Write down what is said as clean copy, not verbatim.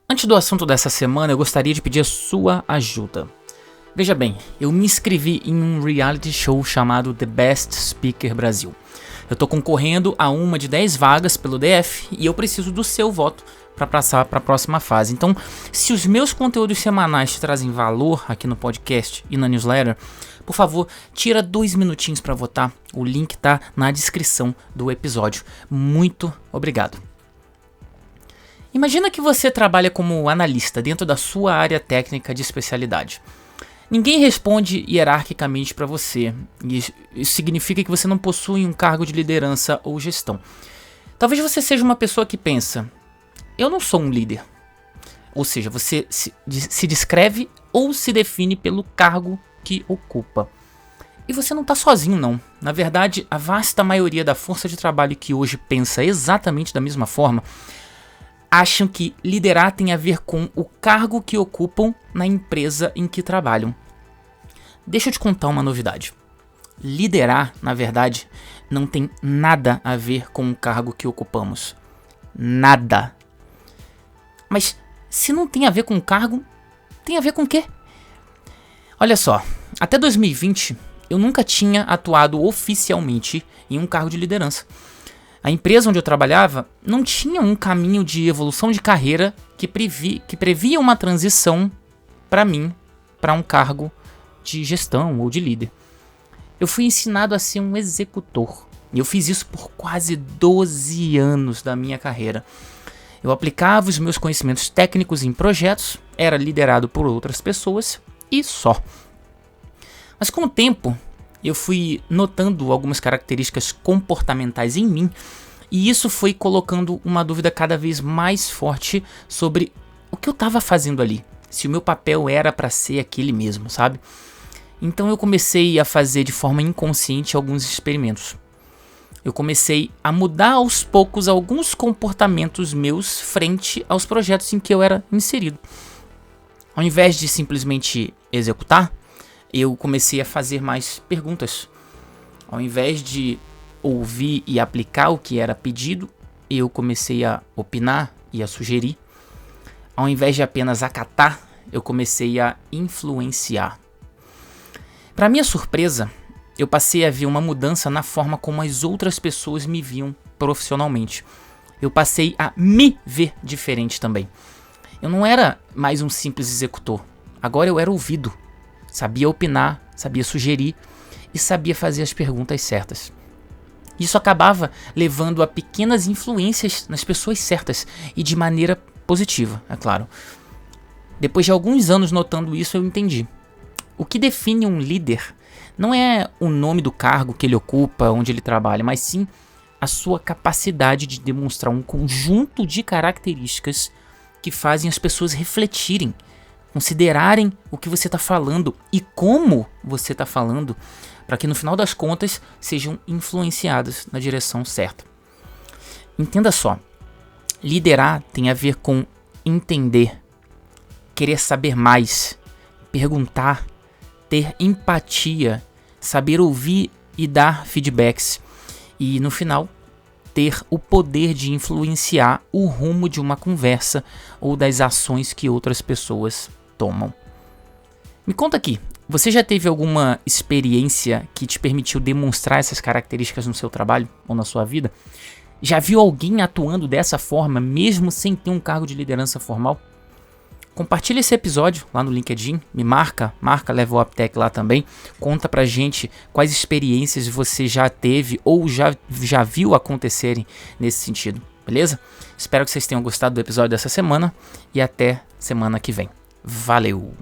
Antes do assunto dessa semana, eu gostaria de pedir a sua ajuda. Veja bem, eu me inscrevi em um reality show chamado The Best Speaker Brasil. Eu estou concorrendo a uma de 10 vagas pelo DF e eu preciso do seu voto para passar para a próxima fase. Então, se os meus conteúdos semanais te trazem valor aqui no podcast e na newsletter, por favor, tira 2 minutinhos para votar. O link está na descrição do episódio. Muito obrigado. Imagina que você trabalha como analista dentro da sua área técnica de especialidade. Ninguém responde hierarquicamente para você, e isso significa que você não possui um cargo de liderança ou gestão. Talvez você seja uma pessoa que pensa, eu não sou um líder. Ou seja, você se descreve ou se define pelo cargo que ocupa. E você não está sozinho não. Na verdade, a vasta maioria da força de trabalho que hoje pensa exatamente da mesma forma, acham que liderar tem a ver com o cargo que ocupam na empresa em que trabalham. Deixa eu te contar uma novidade. Liderar, na verdade, não tem nada a ver com o cargo que ocupamos. Nada. Mas se não tem a ver com o cargo, tem a ver com o quê? Olha só, até 2020 eu nunca tinha atuado oficialmente em um cargo de liderança. A empresa onde eu trabalhava não tinha um caminho de evolução de carreira que previa uma transição para mim, para um cargo de gestão ou de líder. Eu fui ensinado a ser um executor e eu fiz isso por quase 12 anos da minha carreira. Eu aplicava os meus conhecimentos técnicos em projetos, era liderado por outras pessoas e só. Mas com o tempo, eu fui notando algumas características comportamentais em mim e isso foi colocando uma dúvida cada vez mais forte sobre o que eu estava fazendo ali, se o meu papel era para ser aquele mesmo, sabe? Então eu comecei a fazer de forma inconsciente alguns experimentos. Eu comecei a mudar aos poucos alguns comportamentos meus frente aos projetos em que eu era inserido. Ao invés de simplesmente executar, eu comecei a fazer mais perguntas. Ao invés de ouvir e aplicar o que era pedido, eu comecei a opinar e a sugerir. Ao invés de apenas acatar, eu comecei a influenciar. Para minha surpresa, eu passei a ver uma mudança na forma como as outras pessoas me viam profissionalmente. Eu passei a me ver diferente também. Eu não era mais um simples executor. Agora eu era ouvido. Sabia opinar, sabia sugerir e sabia fazer as perguntas certas. Isso acabava levando a pequenas influências nas pessoas certas e de maneira positiva, é claro. Depois de alguns anos notando isso, eu entendi. O que define um líder não é o nome do cargo que ele ocupa, onde ele trabalha, mas sim a sua capacidade de demonstrar um conjunto de características que fazem as pessoas refletirem, considerarem o que você está falando e como você está falando, para que no final das contas sejam influenciadas na direção certa. Entenda só, liderar tem a ver com entender, querer saber mais, perguntar, ter empatia, saber ouvir e dar feedbacks e no final ter o poder de influenciar o rumo de uma conversa ou das ações que outras pessoas tomam. Me conta aqui, você já teve alguma experiência que te permitiu demonstrar essas características no seu trabalho ou na sua vida? Já viu alguém atuando dessa forma mesmo sem ter um cargo de liderança formal? Compartilha esse episódio lá no LinkedIn, me marca Level Up Tech lá também, conta pra gente quais experiências você já teve ou já viu acontecerem nesse sentido, beleza? Espero que vocês tenham gostado do episódio dessa semana e até semana que vem. Valeu!